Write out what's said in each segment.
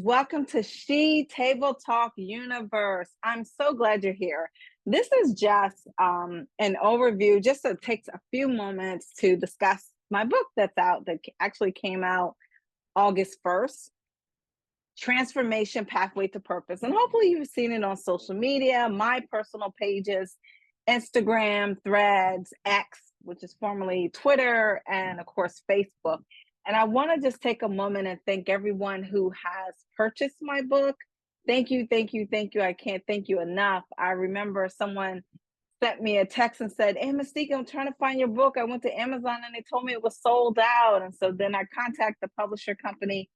Welcome to She Table Talk Universe. I'm so glad you're here. This is just an overview, just to take a few moments to discuss my book that's out, that actually came out August 1st, Transformation Pathway to Purpose. And hopefully you've seen it on social media, my personal pages, Instagram, Threads, X, which is formerly Twitter, and of course, Facebook. And I want to just take a moment and thank everyone who has purchased my book. Thank you, thank you, thank you. I can't thank you enough. I remember someone sent me a text and said, Amystique, I'm trying to find your book. I went to Amazon and they told me it was sold out. And so then I contacted the publisher company,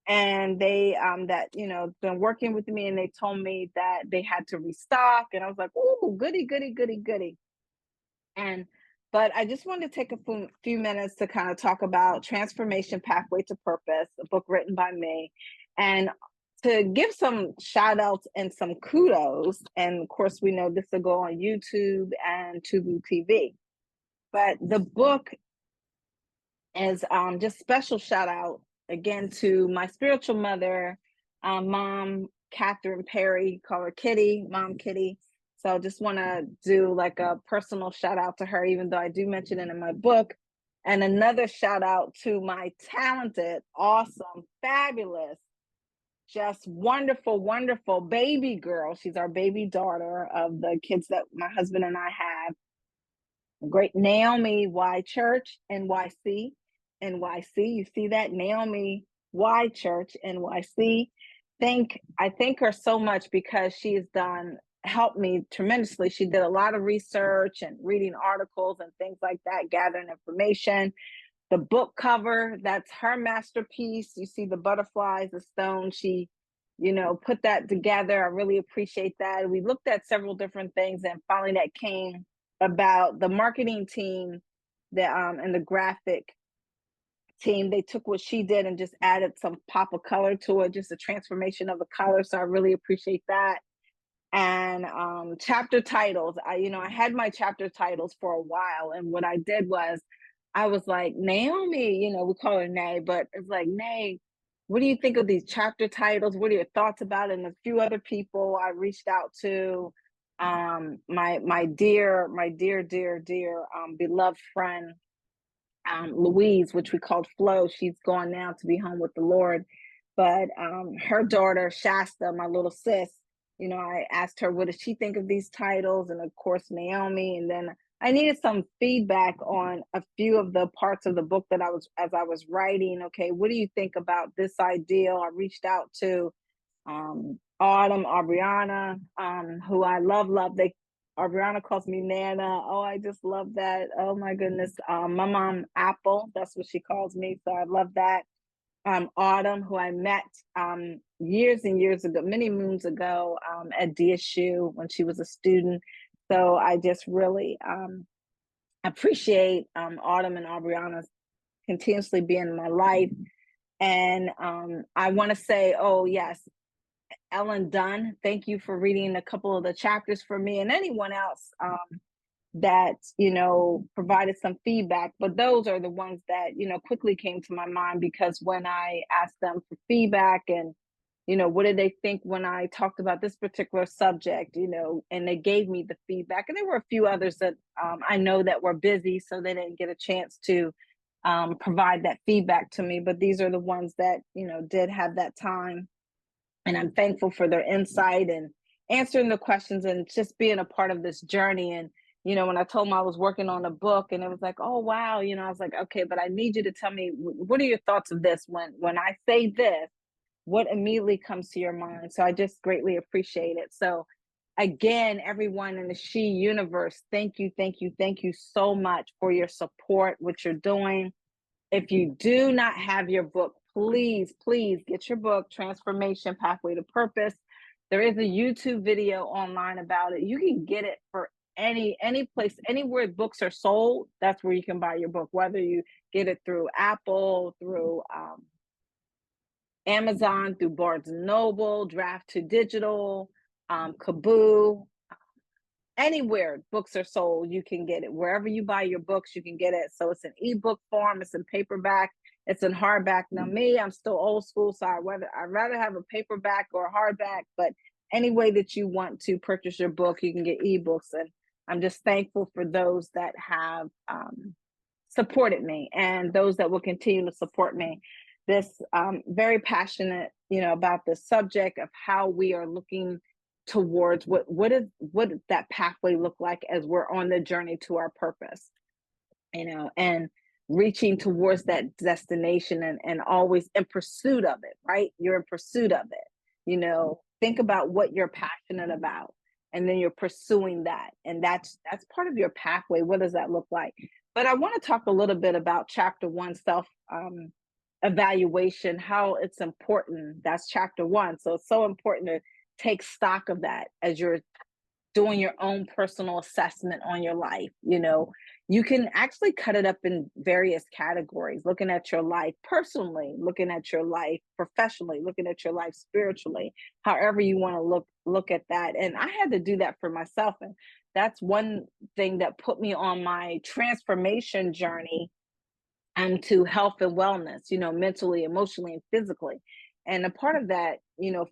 and they been working with me, and they told me that they had to restock. And I was like, oh, goody, goody, goody, goody. But I just wanted to take a few minutes to kind of talk about Transformation Pathway to Purpose, a book written by me, and to give some shout outs and some kudos. And of course, we know this will go on YouTube and Tubu TV. But the book is just special shout out again to my spiritual mother, Mom Catherine Perry, call her Kitty, Mom Kitty. So I just want to do like a personal shout out to her, even though I do mention it in my book. And another shout out to my talented, awesome, fabulous, just wonderful, wonderful baby girl. She's our baby daughter of the kids that my husband and I have. Great Naomi Y Church, NYC, NYC. You see that? Naomi Y Church, NYC. I thank her so much because she has helped me tremendously. She did a lot of research and reading articles and things like that, gathering information. The book cover, that's her masterpiece. You see the butterflies, the stone. She, put that together. I really appreciate that. We looked at several different things, and finally that came about. The marketing team and the graphic team, they took what she did and just added some pop of color to it, just a transformation of the color. So I really appreciate that. And chapter titles, I had my chapter titles for a while, and what I did was I was like, Naomi, we call her Nay, but it's like, Nay, what do you think of these chapter titles? What are your thoughts about it? And a few other people I reached out to, my dear beloved friend, Louise, which we called Flo. She's gone now to be home with the Lord. But her daughter, Shasta, my little sis, I asked her, what does she think of these titles? And of course, Naomi. And then I needed some feedback on a few of the parts of the book as I was writing. Okay, what do you think about this idea? I reached out to Autumn, Aubriana, who I love. Aubriana calls me Nana. Oh, I just love that. Oh my goodness. My mom, Apple, that's what she calls me. So I love that. Autumn, who I met years and years ago, many moons ago, at S.H.E when she was a student. So I just really appreciate Autumn and Aubriana continuously being in my life. And I want to say, oh yes, Ellen Dunn, thank you for reading a couple of the chapters for me, and anyone else that provided some feedback. But those are the ones that quickly came to my mind, because when I asked them for feedback and what did they think when I talked about this particular subject, and they gave me the feedback. And there were a few others that I know that were busy, so they didn't get a chance to provide that feedback to me. But these are the ones that did have that time, and I'm thankful for their insight and answering the questions and just being a part of this journey. And when I told them I was working on a book, and it was like, oh wow, I was like, okay, but I need you to tell me, what are your thoughts of this? When I say this, what immediately comes to your mind? So I just greatly appreciate it. So again, everyone in the She universe, thank you, thank you, thank you so much for your support, what you're doing. If you do not have your book, please get your book, Transformation Pathway to Purpose. There is a YouTube video online about it. You can get it for any place, anywhere books are sold. That's where you can buy your book, whether you get it through Apple, through Amazon, through Barnes and Noble, Draft to Digital, Kaboo, anywhere books are sold, you can get it. Wherever you buy your books, you can get it. So it's in ebook form, it's in paperback, it's in hardback. Now, me, I'm still old school, so I'd rather have a paperback or a hardback, but any way that you want to purchase your book, you can get ebooks. And I'm just thankful for those that have supported me and those that will continue to support me. This very passionate, about the subject of how we are looking towards what does that pathway look like as we're on the journey to our purpose, and reaching towards that destination, and always in pursuit of it, right? You're in pursuit of it. Think about what you're passionate about, and then you're pursuing that. And that's part of your pathway. What does that look like? But I want to talk a little bit about chapter 1, self evaluation, how it's important. That's chapter 1. So it's so important to take stock of that as you're doing your own personal assessment on your life. You can actually cut it up in various categories, looking at your life personally, looking at your life professionally, looking at your life spiritually, however you want to look at that. And I had to do that for myself. And that's one thing that put me on my transformation journey to health and wellness, mentally, emotionally, and physically. And a part of that,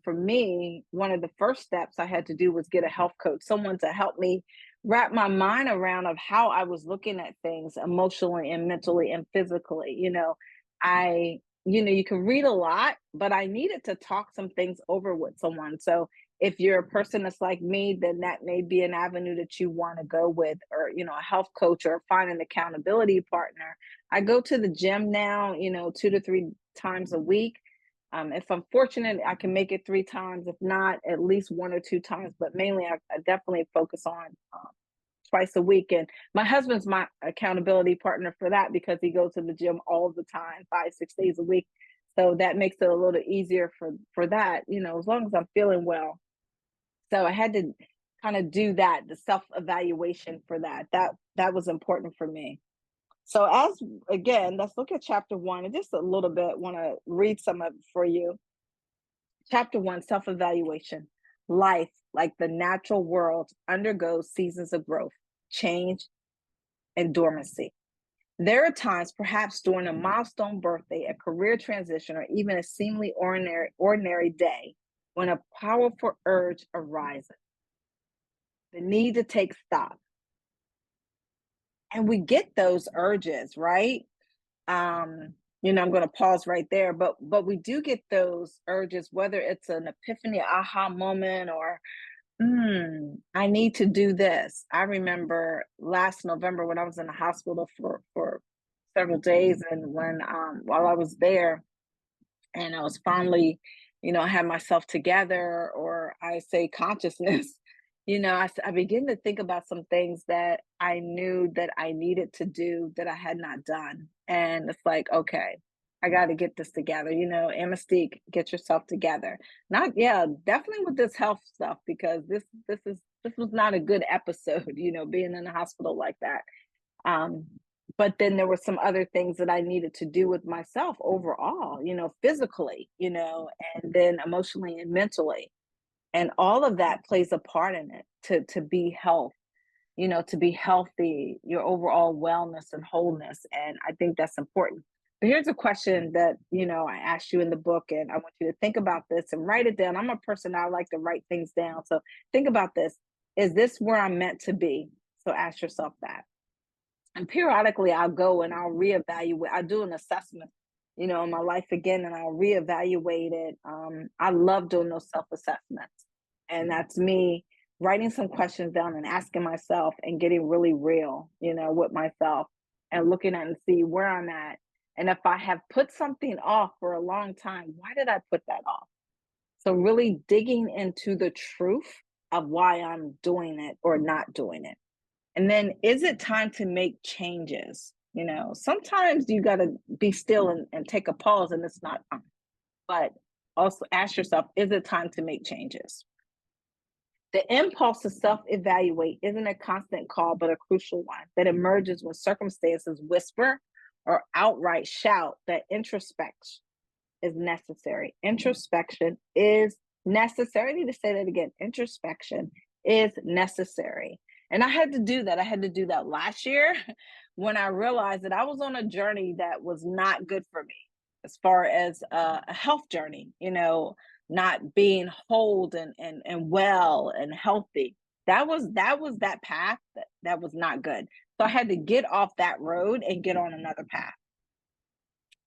for me, one of the first steps I had to do was get a health coach, someone to help me wrap my mind around of how I was looking at things emotionally and mentally and physically. You can read a lot, but I needed to talk some things over with someone. So if you're a person that's like me, then that may be an avenue that you want to go with, or, a health coach, or find an accountability partner. I go to the gym now, 2 to 3 times a week. If I'm fortunate, I can make it 3 times. If not, at least 1 or 2 times. But mainly, I definitely focus on twice a week. And my husband's my accountability partner for that, because he goes to the gym all the time, 5, 6 days a week. So that makes it a little easier for that, as long as I'm feeling well. So I had to kind of do that, the self-evaluation for that. That was important for me. So again, let's look at chapter 1 and just a little bit. Want to read some of it for you. Chapter 1, self-evaluation. Life, like the natural world, undergoes seasons of growth, change, and dormancy. There are times, perhaps during a milestone birthday, a career transition, or even a seemingly ordinary day, when a powerful urge arises, the need to take stock. And we get those urges, right? I'm going to pause right there, but we do get those urges, whether it's an epiphany, aha moment, or I need to do this. I remember last November when I was in the hospital for several days, and when while I was there, and I was finally, I had myself together, or I say consciousness. I began to think about some things that I knew that I needed to do that I had not done. And it's like, okay, I got to get this together. Amystique, get yourself together. Not, yeah, definitely with this health stuff, because this was not a good episode, being in the hospital like that. Um, but then there were some other things that I needed to do with myself overall, physically, and then emotionally and mentally. And all of that plays a part in it to be to be healthy, your overall wellness and wholeness. And I think that's important. But here's a question that, I asked you in the book, and I want you to think about this and write it down. I'm a person, I like to write things down. So think about this. Is this where I'm meant to be? So ask yourself that. And periodically I'll go and I'll reevaluate. I do an assessment, in my life again, and I'll reevaluate it. I love doing those self-assessments. And that's me writing some questions down and asking myself and getting really real, with myself, and looking at and see where I'm at. And if I have put something off for a long time, why did I put that off? So really digging into the truth of why I'm doing it or not doing it. And then, is it time to make changes? Sometimes you got to be still and take a pause, and it's not time. But also ask yourself, is it time to make changes? The impulse to self-evaluate isn't a constant call, but a crucial one that emerges when circumstances whisper or outright shout that introspection is necessary. Introspection is necessary. I need to say that again. Introspection is necessary. And I had to do that. I had to do that last year when I realized that I was on a journey that was not good for me as far as a health journey, not being whole and well and healthy. That was that path that was not good. So I had to get off that road and get on another path.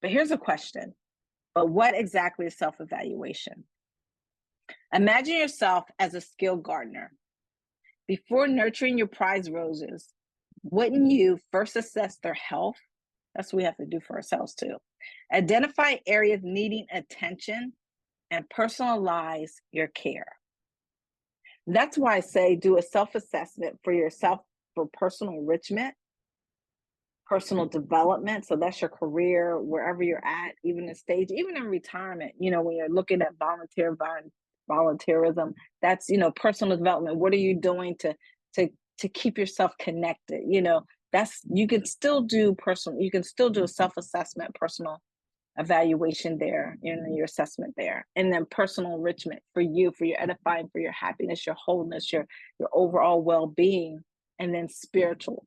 But here's a question. But what exactly is self-evaluation? Imagine yourself as a skilled gardener. Before nurturing your prize roses, wouldn't you first assess their health? That's what we have to do for ourselves too. Identify areas needing attention and personalize your care. That's why I say do a self-assessment for yourself for personal enrichment, personal development. So that's your career, wherever you're at, even in stage, even in retirement, when you're looking at volunteerism, that's, personal development. What are you doing to to keep yourself connected? That's, you can still do a self-assessment, personal evaluation there, your assessment there, and then personal enrichment for you, for your edifying, for your happiness, your wholeness, your overall well-being, and then spiritual.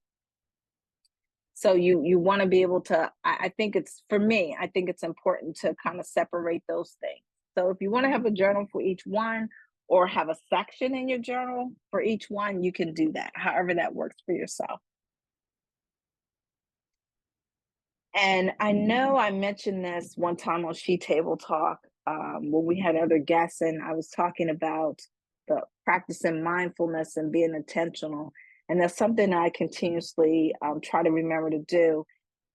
So you want to be able to, I think it's, for me, I think it's important to kind of separate those things. So if you want to have a journal for each one, or have a section in your journal for each one, you can do that, however that works for yourself. And I know I mentioned this one time on She Table Talk, when we had other guests, and I was talking about the practicing mindfulness and being intentional. And that's something I continuously try to remember to do.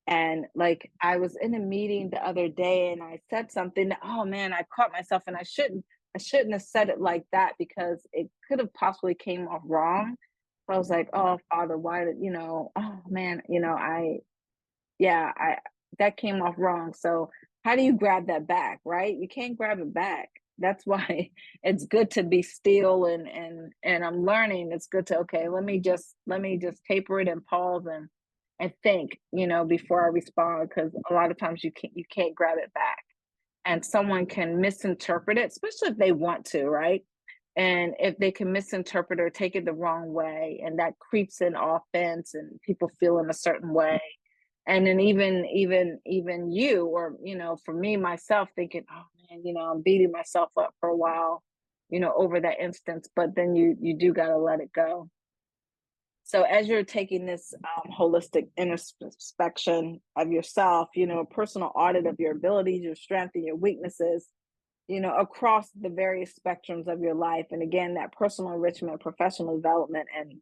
And like, I was in a meeting the other day and I said something that, oh man, I caught myself, and I shouldn't have said it like that, because it could have possibly came off wrong. So I was like, oh Father, why did, oh man, I that came off wrong. So how do you grab that back, right? You can't grab it back. That's why it's good to be still, and I'm learning it's good to, okay, let me just taper it and pause and think, before I respond, because a lot of times you can't grab it back. And someone can misinterpret it, especially if they want to, right? And if they can misinterpret or take it the wrong way, and that creeps in offense and people feel in a certain way. And then even you, or for me myself, thinking, oh man, I'm beating myself up for a while, over that instance, but then you do got to let it go. So as you're taking this holistic introspection of yourself, a personal audit of your abilities, your strengths, and your weaknesses, across the various spectrums of your life. And again, that personal enrichment, professional development, and,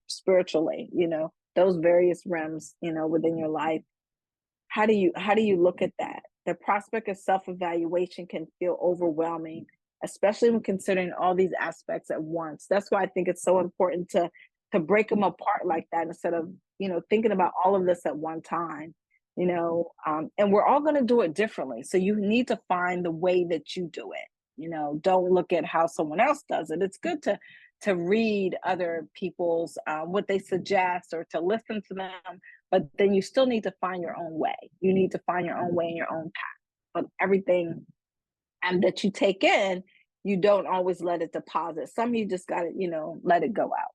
spiritually, those various realms, within your life. How do you look at that? The prospect of self-evaluation can feel overwhelming, especially when considering all these aspects at once. That's why I think it's so important to break them apart like that, instead of, thinking about all of this at one time. And we're all going to do it differently. So you need to find the way that you do it. Don't look at how someone else does it. It's good to read other people's what they suggest, or to listen to them, but then you still need to find your own way. You need to find your own way and your own path. But everything that you take in, you don't always let it deposit. Some you just got to, let it go out.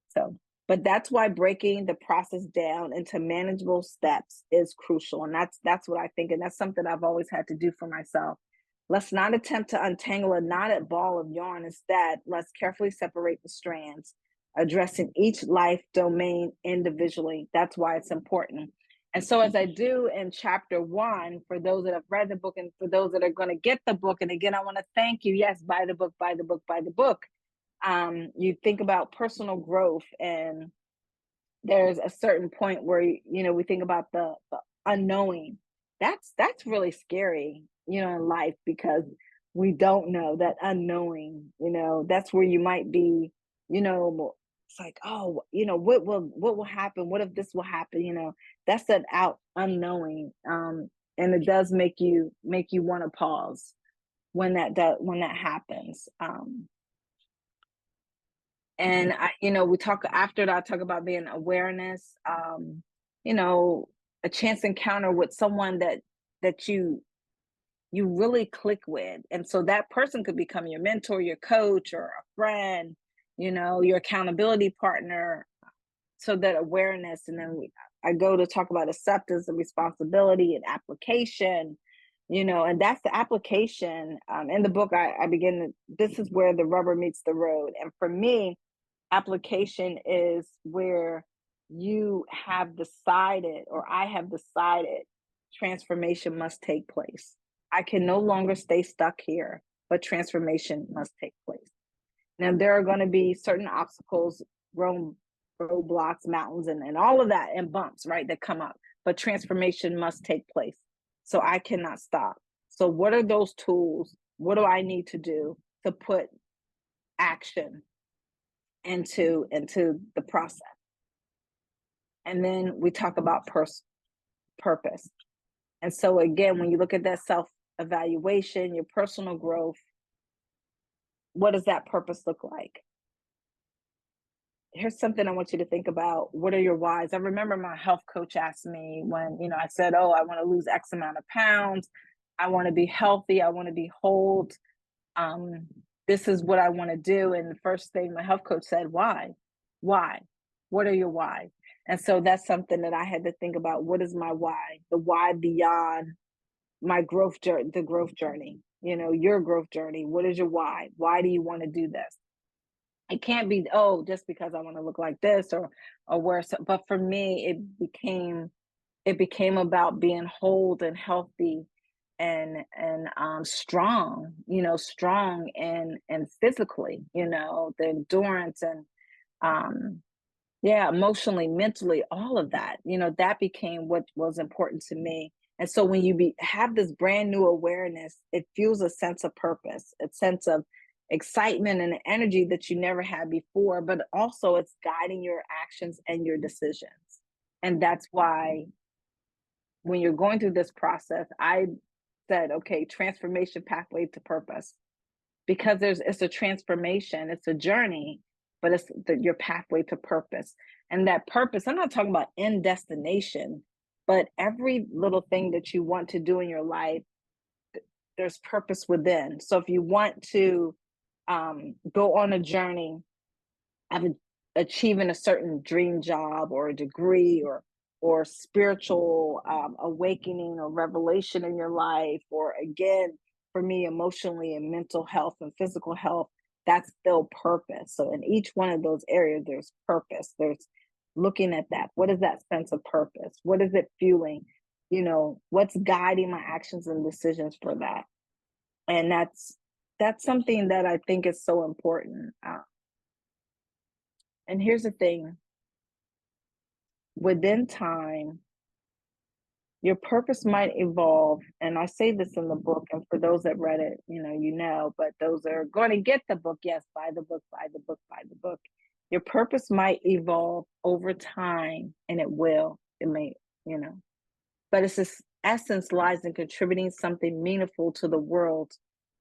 So, but that's why breaking the process down into manageable steps is crucial. And that's what I think. And that's something I've always had to do for myself. Let's not attempt to untangle a knotted ball of yarn. Instead, let's carefully separate the strands, addressing each life domain individually. That's why it's important. And so, as I do in chapter 1, for those that have read the book, and for those that are going to get the book, and again, I want to thank you. Yes, buy the book, buy the book, buy the book. You think about personal growth, and there's a certain point where we think about the unknowing. That's really scary, in life, because we don't know that unknowing. That's where you might be. It's like, oh, what will happen? What if this will happen? That's that out unknowing, and it does make you want to pause when that happens. And we talk after that, I talk about being awareness, you know, a chance encounter with someone that you really click with. And so that person could become your mentor, your coach, or a friend, your accountability partner, so that awareness, and then I go to talk about acceptance and responsibility and application, and that's the application. In the book, I begin, this is where the rubber meets the road. And for me, application is where you have decided, or I have decided, transformation must take place. I can no longer stay stuck here, but transformation must take place. Now, there are going to be certain obstacles, roadblocks, mountains, and all of that, and bumps, right, that come up. But transformation must take place. So I cannot stop. So what are those tools? What do I need to do to put action into the process? And then we talk about purpose. And so again, when you look at that self-evaluation, your personal growth, what does that purpose look like? Here's something I want you to think about. What are your whys? I remember my health coach asked me when, I said, oh, I want to lose X amount of pounds. I want to be healthy. I want to be whole. This is what I want to do. And the first thing my health coach said, why? Why? What are your why? And so that's something that I had to think about. What is my why? The why beyond my growth journey, the growth journey, your growth journey. What is your why? Why do you want to do this? It can't be, oh, just because I want to look like this or worse. But for me, it became about being whole and healthy and strong, strong and physically, the endurance and emotionally, mentally, all of that, that became what was important to me. And so when you have this brand new awareness, it fuels a sense of purpose, a sense of excitement and energy that you never had before, but also it's guiding your actions and your decisions. And that's why when you're going through this process, I said, okay, transformation pathway to purpose, because it's a transformation, it's a journey, but it's your pathway to purpose. And that purpose, I'm not talking about end destination, but every little thing that you want to do in your life, there's purpose within. So if you want to go on a journey of achieving a certain dream job or a degree or spiritual awakening or revelation in your life, or again, for me, emotionally and mental health and physical health, that's still purpose. So in each one of those areas, there's purpose. There's looking at that. What is that sense of purpose? What is it fueling? What's guiding my actions and decisions for that? And that's something that I think is so important. And here's the thing. Within time, your purpose might evolve. And I say this in the book, and for those that read it, but those that are going to get the book, yes, buy the book, buy the book, buy the book. Your purpose might evolve over time, and it may, but it's this essence lies in contributing something meaningful to the world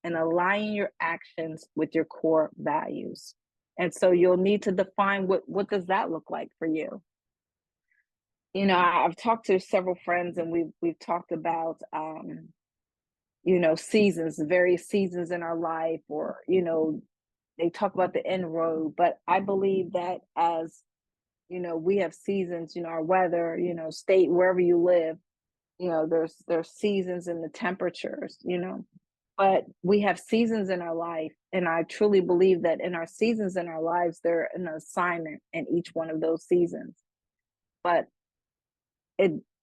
and aligning your actions with your core values. And so you'll need to define what does that look like for you? I've talked to several friends, and we've talked about seasons, various seasons in our life, or they talk about the end road. But I believe that as we have seasons, our weather, state, wherever you live, there's seasons in the temperatures, but we have seasons in our life. And I truly believe that in our seasons in our lives, there an assignment in each one of those seasons. But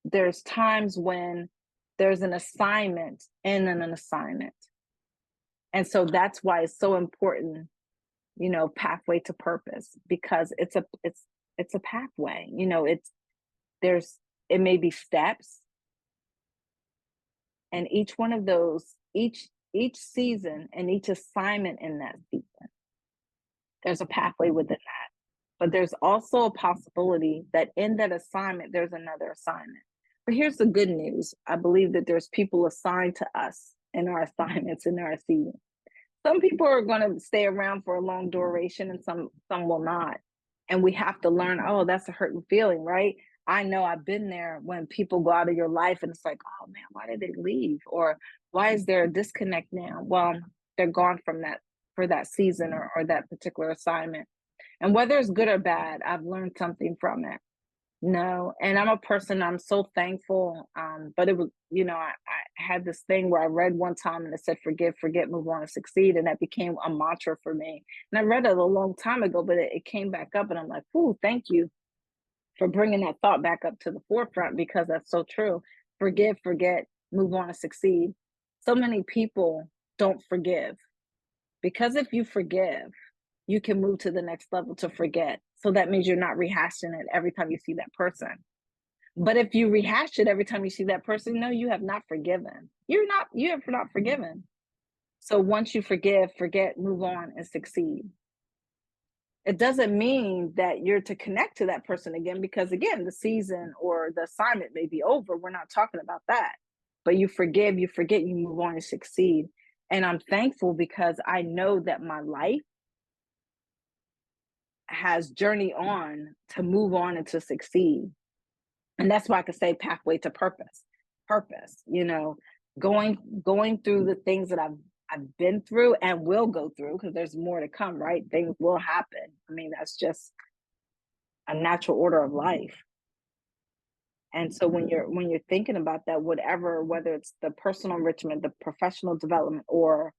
there's times when there's an assignment and then an assignment. And so that's why it's so important, pathway to purpose, because it's a pathway, it may be steps. And each one of those, each season and each assignment in that season, there's a pathway within that. But there's also a possibility that in that assignment, there's another assignment. But here's the good news. I believe that there's people assigned to us in our assignments, in our season. Some people are going to stay around for a long duration, and some will not. And we have to learn, oh, that's a hurting feeling, right? I know I've been there when people go out of your life and it's like, oh man, why did they leave? Or why is there a disconnect now? Well, they're gone from that for that season or that particular assignment. And whether it's good or bad, I've learned something from it. No, and I'm a person, I'm so thankful. But it was, I had this thing where I read one time and it said, forgive, forget, move on, and succeed. And that became a mantra for me. And I read it a long time ago, but it came back up and I'm like, ooh, thank you for bringing that thought back up to the forefront, because that's so true. Forgive, forget, move on, and succeed. So many people don't forgive, because if you forgive, you can move to the next level to forget. So that means you're not rehashing it every time you see that person. But if you rehash it every time you see that person, no, you have not forgiven. You have not forgiven. So once you forgive, forget, move on, and succeed. It doesn't mean that you're to connect to that person again, because again, the season or the assignment may be over. We're not talking about that. But you forgive, you forget, you move on and succeed. And I'm thankful because I know that my life has journeyed on to move on and to succeed. And that's why I could say pathway to purpose. Purpose, going through the things that I've been through and will go through, because there's more to come, right? Things will happen. I mean, that's just a natural order of life. And so when you're thinking about that, whether it's the personal enrichment, the professional development, or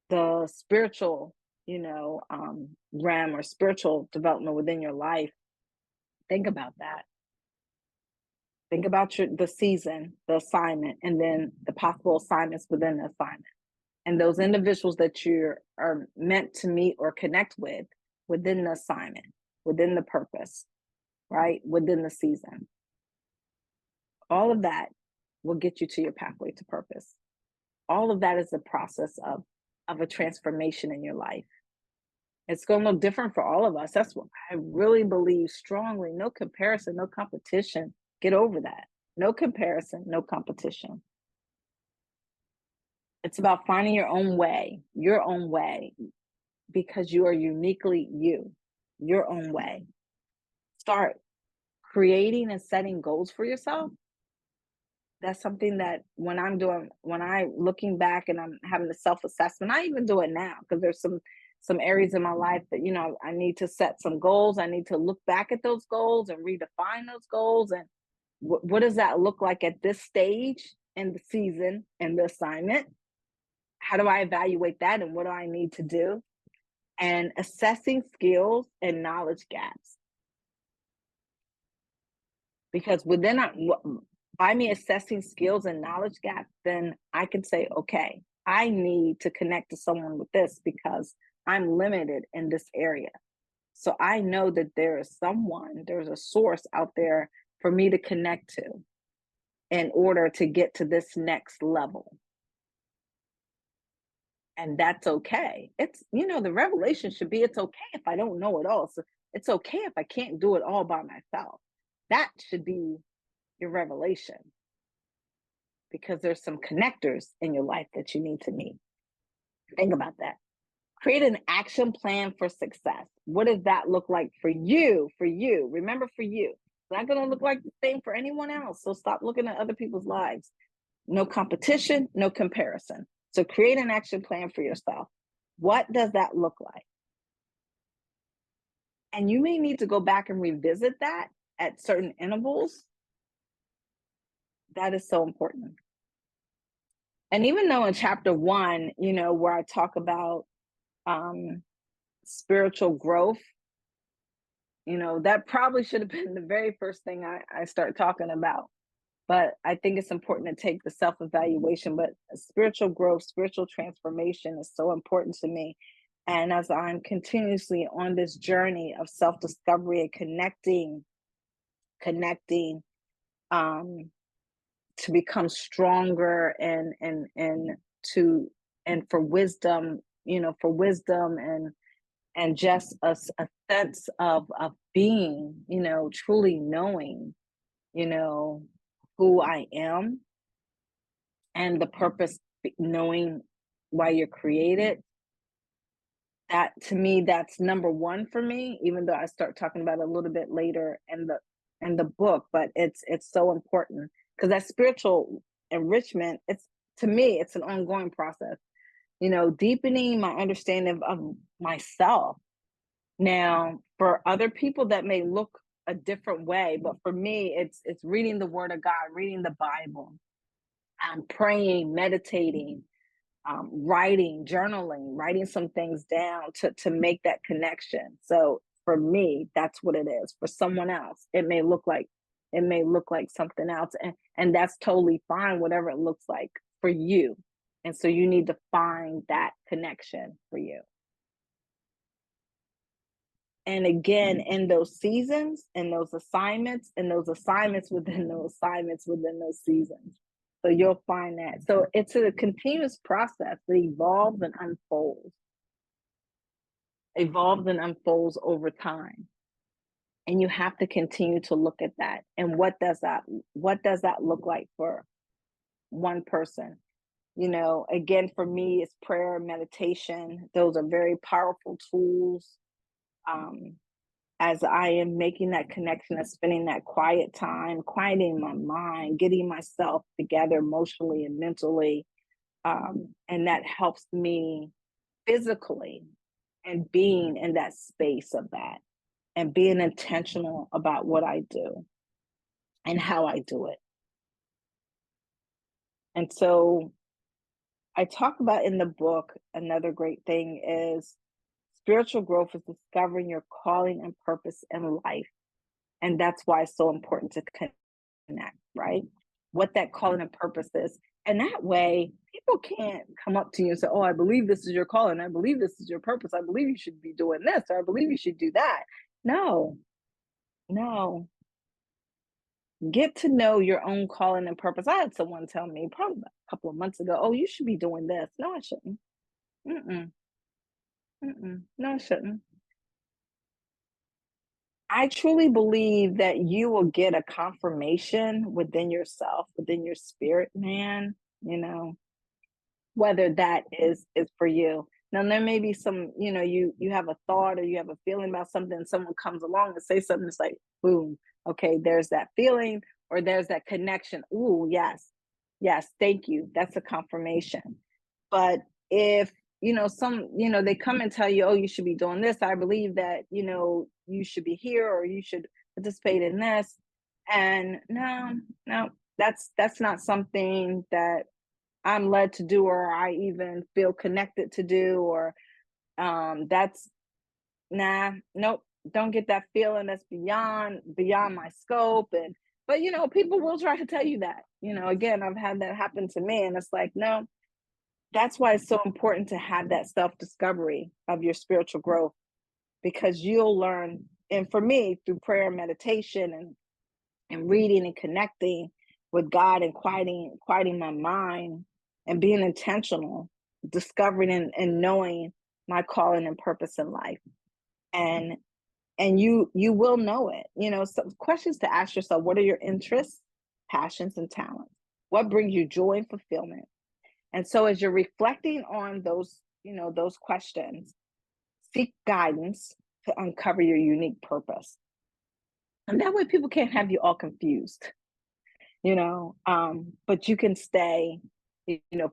the spiritual, realm or spiritual development within your life, think about that. Think about the season, the assignment, and then the possible assignments within the assignment, and those individuals that you are meant to meet or connect with within the assignment, within the purpose, right? Within the season. All of that will get you to your pathway to purpose. All of that is the process of a transformation in your life. It's going to look different for all of us. That's what I really believe strongly. No comparison, no competition. Get over that. No comparison, no competition. It's about finding your own way, because you are uniquely you, your own way. Start creating and setting goals for yourself. That's something that when I'm looking back and I'm having the self-assessment, I even do it now, because there's some areas in my life that, I need to set some goals. I need to look back at those goals and redefine those goals. And what does that look like at this stage in the season and the assignment? How do I evaluate that, and what do I need to do? And assessing skills and knowledge gaps. Because by me assessing skills and knowledge gaps, then I can say, okay, I need to connect to someone with this because I'm limited in this area. So I know that there's a source out there for me to connect to in order to get to this next level. And that's okay. It's, the revelation should be, it's okay if I don't know it all. So it's okay if I can't do it all by myself. That should be your revelation, because there's some connectors in your life that you need to meet. Think about that. Create an action plan for success. What does that look like for you? For you, remember, for you. It's not going to look like the same for anyone else. So stop looking at other people's lives. No competition, no comparison. So create an action plan for yourself. What does that look like? And you may need to go back and revisit that at certain intervals. That is so important. And even though in chapter 1, where I talk about spiritual growth, that probably should have been the very first thing I start talking about. But I think it's important to take the self-evaluation. But spiritual growth, spiritual transformation is so important to me. And as I'm continuously on this journey of self-discovery and connecting to become stronger and for wisdom, and just a sense of being, truly knowing, who I am and the purpose, knowing why you're created. That, to me, that's number one for me, even though I start talking about it a little bit later in the book. But it's so important, because that spiritual enrichment, to me, it's an ongoing process, deepening my understanding of myself, Now, for other people that may look a different way, but for me, it's reading the Word of God, reading the Bible, praying, meditating, writing, journaling, writing some things down to make that connection. So for me, that's what it is. For someone else, it may look like something else, and that's totally fine, whatever it looks like for you. And so you need to find that connection for you. And again, in those seasons and those assignments within those assignments within those seasons. So you'll find that. So it's a continuous process that evolves and unfolds over time. And you have to continue to look at that. And what does that look like for one person? Again, for me, it's prayer, meditation. Those are very powerful tools. Um, as I am making that connection of spending that quiet time, quieting my mind, getting myself together emotionally and mentally. And that helps me physically and being in that space of that and being intentional about what I do and how I do it. And so I talk about in the book, another great thing is spiritual growth is discovering your calling and purpose in life. And that's why it's so important to connect, right? What that calling and purpose is. And that way, people can't come up to you and say, "Oh, I believe this is your calling. I believe this is your purpose. I believe you should be doing this, or I believe you should do that." No, no. Get to know your own calling and purpose. I had someone tell me probably a couple of months ago, "Oh, you should be doing this." No, I shouldn't. Mm-mm, mm-mm. No, I shouldn't. I truly believe that you will get a confirmation within yourself, within your spirit, man, you know, whether that is for you. Now there may be some, you have a thought or you have a feeling about something, and someone comes along and say something, it's like, boom, okay, there's that feeling or there's that connection. Ooh, yes, yes, thank you. That's a confirmation. But if they come and tell you, "Oh, you should be doing this. I believe that, you should be here or you should participate in this." And no, no, that's not something that I'm led to do or I even feel connected to do, or that's nah, nope, don't get that feeling. That's beyond my scope. And but people will try to tell you that. Again, I've had that happen to me, and it's like, no, that's why it's so important to have that self-discovery of your spiritual growth, because you'll learn. And for me, through prayer and meditation and reading and connecting with God and quieting my mind and being intentional, discovering and knowing my calling and purpose in life. And you will know it. Some questions to ask yourself: what are your interests, passions, and talents? What brings you joy and fulfillment? And so as you're reflecting on those questions, seek guidance to uncover your unique purpose. And that way people can't have you all confused, but you can stay,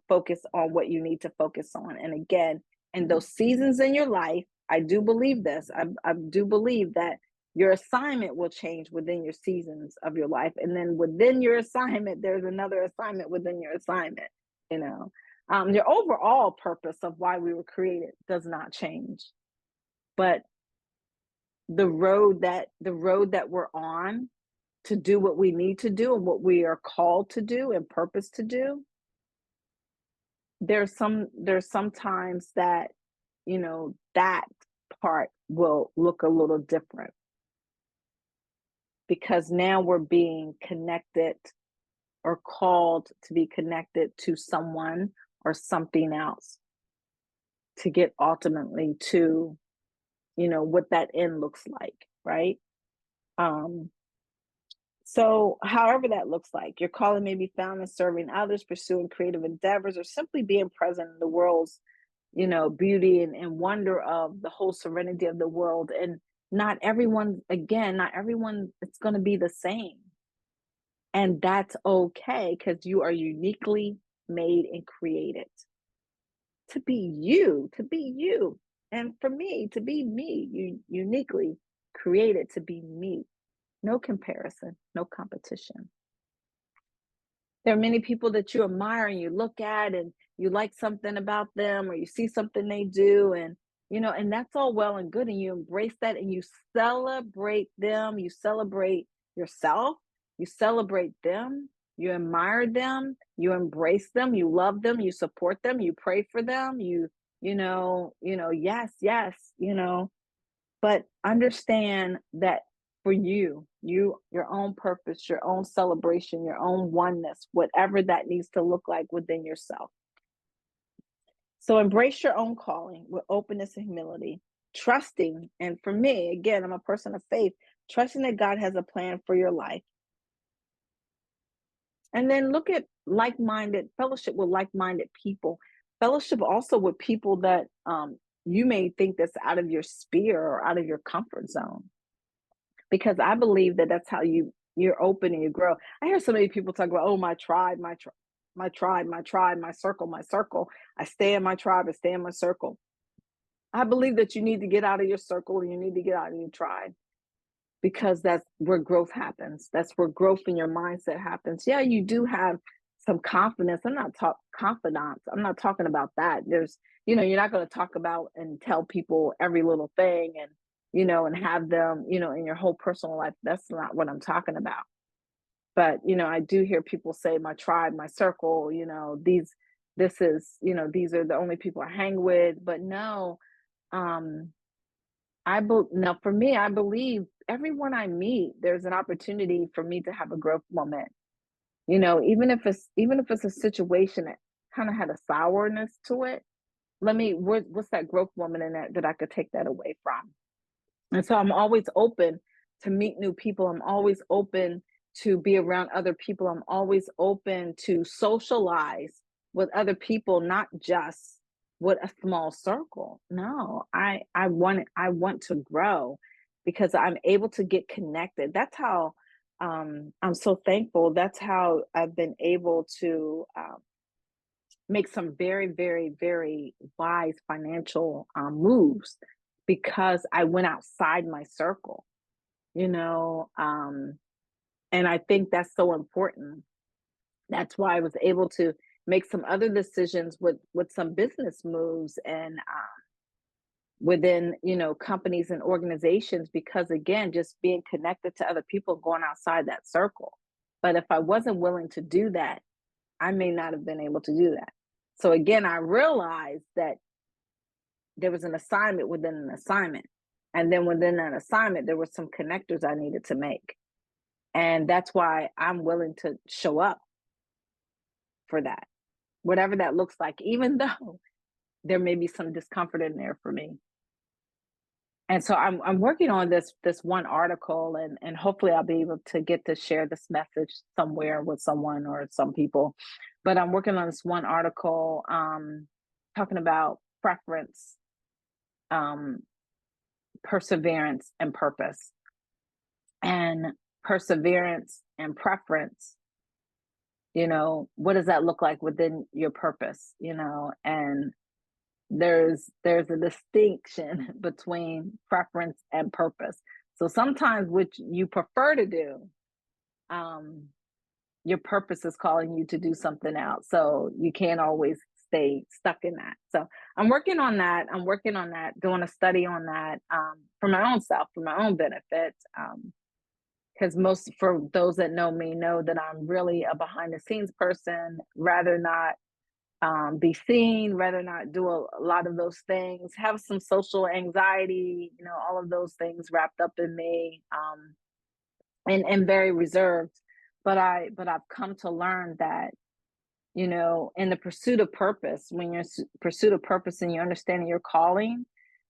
focused on what you need to focus on. And again, in those seasons in your life, I do believe this. I do believe that your assignment will change within your seasons of your life. And then within your assignment, there's another assignment within your assignment, you know. Your overall purpose of why we were created does not change. But the road that we're on to do what we need to do and what we are called to do and purpose to do, there's some times that that part will look a little different, because now we're being connected or called to be connected to someone or something else to get ultimately to what that end looks like, right? um So, however that looks like, your calling may be found in serving others, pursuing creative endeavors, or simply being present in the world's, beauty and wonder of the whole serenity of the world. And not everyone, it's going to be the same. And that's okay, because you are uniquely made and created to be you, to be you. And for me, to be me, you uniquely created to be me. No comparison, no competition. There are many people that you admire and you look at and you like something about them or you see something they do and and that's all well and good and you embrace that and you celebrate them, you celebrate yourself, you celebrate them, you admire them, you embrace them, you love them, you support them, you pray for them, yes, yes, but understand that for your own purpose, your own celebration, your own oneness, whatever that needs to look like within yourself. So embrace your own calling with openness and humility, trusting. And for me, again, I'm a person of faith, trusting that God has a plan for your life. And then look at fellowship with like-minded people, fellowship also with people that you may think that's out of your sphere or out of your comfort zone, because I believe that that's how you're open and you grow. I hear so many people talk about, oh, my tribe, my tribe, my tribe, my circle, my circle. I stay in my tribe, I stay in my circle. I believe that you need to get out of your circle and you need to get out of your tribe, because that's where growth happens. That's where growth in your mindset happens. Yeah, you do have some confidence. I'm not talking confidence. I'm not talking about that. You're not going to talk about and tell people every little thing and have them, in your whole personal life. That's not what I'm talking about. But, I do hear people say my tribe, my circle, these are the only people I hang with. But no, um, now for me, I believe everyone I meet, there's an opportunity for me to have a growth moment. Even if it's a situation that kind of had a sourness to it, what's that growth moment in that I could take that away from? And so I'm always open to meet new people. I'm always open to be around other people. I'm always open to socialize with other people, not just with a small circle. No, I want to grow because I'm able to get connected. That's how I'm so thankful. That's how I've been able to make some very, very, very wise financial moves, because I went outside my circle, you know. And I think that's so important. That's why I was able to make some other decisions with some business moves and within companies and organizations, because again, just being connected to other people, going outside that circle. But if I wasn't willing to do that, I may not have been able to do that. So again, I realized that there was an assignment within an assignment. And then within that assignment, there were some connectors I needed to make. And that's why I'm willing to show up for that, whatever that looks like, even though there may be some discomfort in there for me. And so I'm working on this one article, and hopefully I'll be able to get to share this message somewhere with someone or some people. But I'm working on this one article talking about preference, perseverance, and purpose. And perseverance and preference, what does that look like within your purpose? And there's a distinction between preference and purpose. So sometimes what you prefer to do, your purpose is calling you to do something else. So you can't always stay stuck in that. So I'm working on that. Doing a study on that for my own self, for my own benefit. Because for those that know me, know that I'm really a behind the scenes person, rather not be seen, rather not do a lot of those things, have some social anxiety, all of those things wrapped up in me, and very reserved. But I've come to learn that, in the pursuit of purpose, when you're in pursuit of purpose and you understand your calling,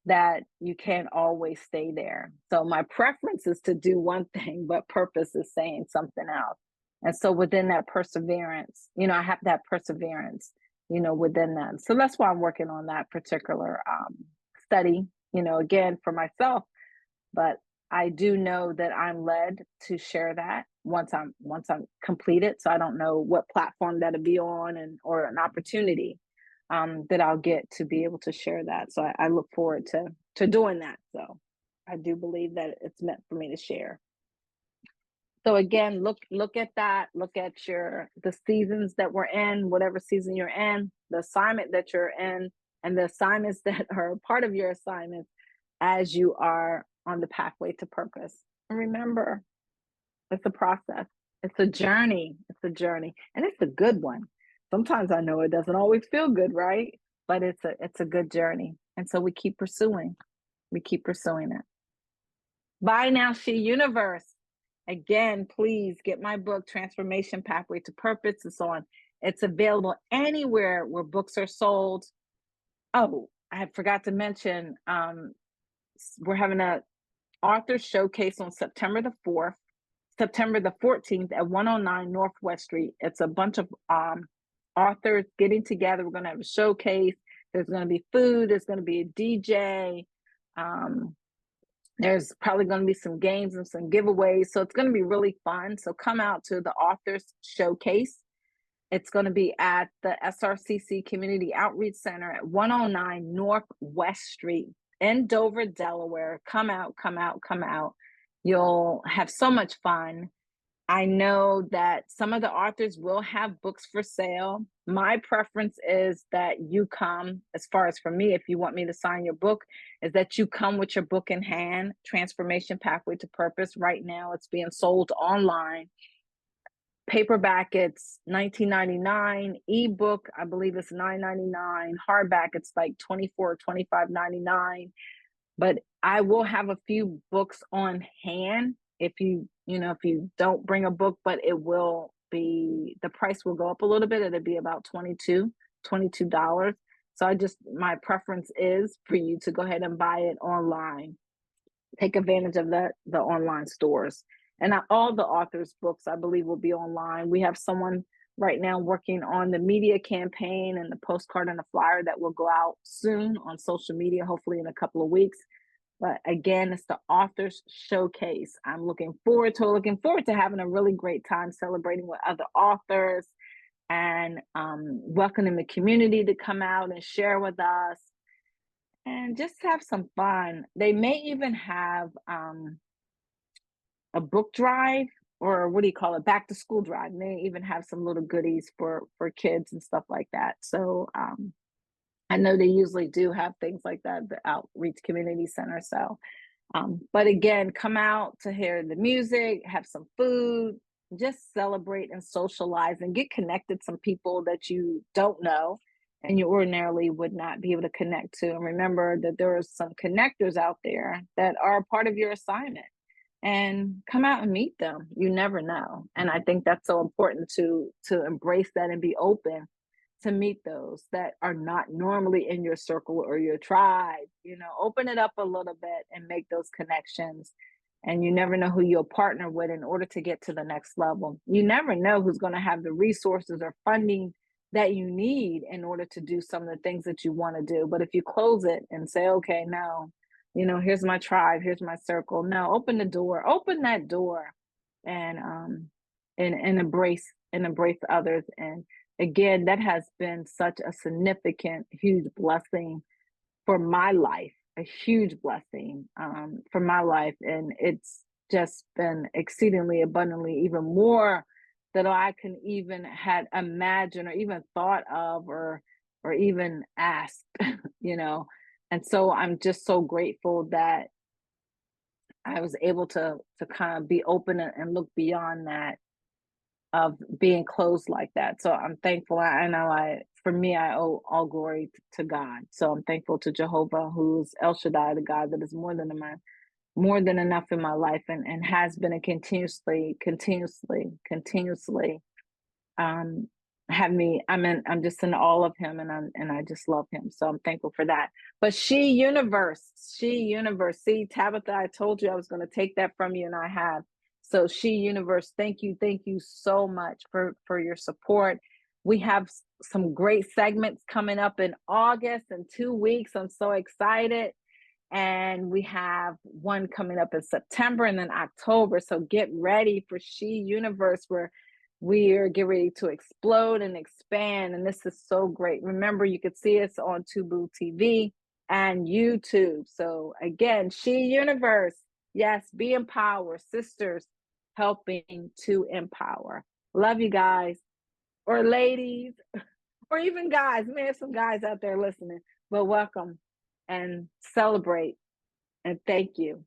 that you can't always stay there. So my preference is to do one thing, but purpose is saying something else. And so within that perseverance, I have that perseverance, within that. So that's why I'm working on that particular study, again, for myself. But I do know that I'm led to share that once I'm completed. So I don't know what platform that'll be on or an opportunity. that I'll get to be able to share that. So I look forward to doing that. So I do believe that it's meant for me to share. So again, look at that. Look at the seasons that we're in, whatever season you're in, the assignment that you're in, and the assignments that are part of your assignment as you are on the pathway to purpose. And remember, it's a process. It's a journey. It's a journey, and it's a good one. Sometimes I know it doesn't always feel good, right? But it's a good journey, and so we keep pursuing. We keep pursuing it. Bye now, She Universe. Again, please get my book, Transformation Pathway to Purpose. It's available anywhere where books are sold. Oh, I forgot to mention, we're having a author showcase on September the 4th, September the 14th at 109 Northwest Street. It's a bunch of authors getting together. We're going to have a showcase. There's going to be food. There's going to be a DJ. There's probably going to be some games and some giveaways. So it's going to be really fun. So come out to the authors showcase. It's going to be at the SRCC Community Outreach Center at 109 Northwest Street in Dover, Delaware. Come out, come out, come out. You'll have so much fun. I know that some of the authors will have books for sale. My preference is that you come, as far as for me, if you want me to sign your book, is that you come with your book in hand, Transformation Pathway to Purpose. Right now, it's being sold online. Paperback, it's $19.99. Ebook, I believe it's $9.99. Hardback, it's like $24 or $25.99. But I will have a few books on hand if you don't bring a book, but the price will go up a little bit. It'll be about $22. So my preference is for you to go ahead and buy it online. Take advantage of the online stores. And all the authors' books, I believe, will be online. We have someone right now working on the media campaign and the postcard and the flyer that will go out soon on social media, hopefully in a couple of weeks. But again, it's the authors showcase. I'm looking forward to having a really great time celebrating with other authors and welcoming the community to come out and share with us and just have some fun. They may even have a book drive, or what do you call it? Back to school drive. They even have some little goodies for kids and stuff like that. So I know they usually do have things like that, the Outreach Community Center. So, but again, come out to hear the music, have some food, just celebrate and socialize and get connected to some people that you don't know and you ordinarily would not be able to connect to. And remember that there are some connectors out there that are a part of your assignment. And come out and meet them. You never know. And I think that's so important to embrace that and be open to meet those that are not normally in your circle or your tribe. Open it up a little bit and make those connections. And you never know who you'll partner with in order to get to the next level. You never know who's going to have the resources or funding that you need in order to do some of the things that you want to do. But if you close it and say, okay, no, here's my tribe, here's my circle. No, open that door and embrace others. And again, that has been such a significant, huge blessing for my life, a huge blessing for my life. And it's just been exceedingly abundantly, even more than I can even had imagined or even thought of or even asked, And so I'm just so grateful that I was able to kind of be open and look beyond that of being closed like that. So I'm thankful. I know for me, I owe all glory to God. So I'm thankful to Jehovah, who's El-Shaddai, the God that is more than enough in my life and has been a continuously I'm just in awe of him and I just love him. So I'm thankful for that. But She Universe. See, Tabitha, I told you I was going to take that from you and I have. So She Universe, thank you so much for your support. We have some great segments coming up in August in 2 weeks. I'm so excited. And we have one coming up in September and then October. So get ready for She Universe, where We are getting ready to explode and expand, and this is so great. Remember, you could see us on Tubu TV and YouTube. So again, She Universe, yes, be empowered, sisters helping to empower. Love you guys, or ladies, or even guys. We may have some guys out there listening, but welcome and celebrate and thank you.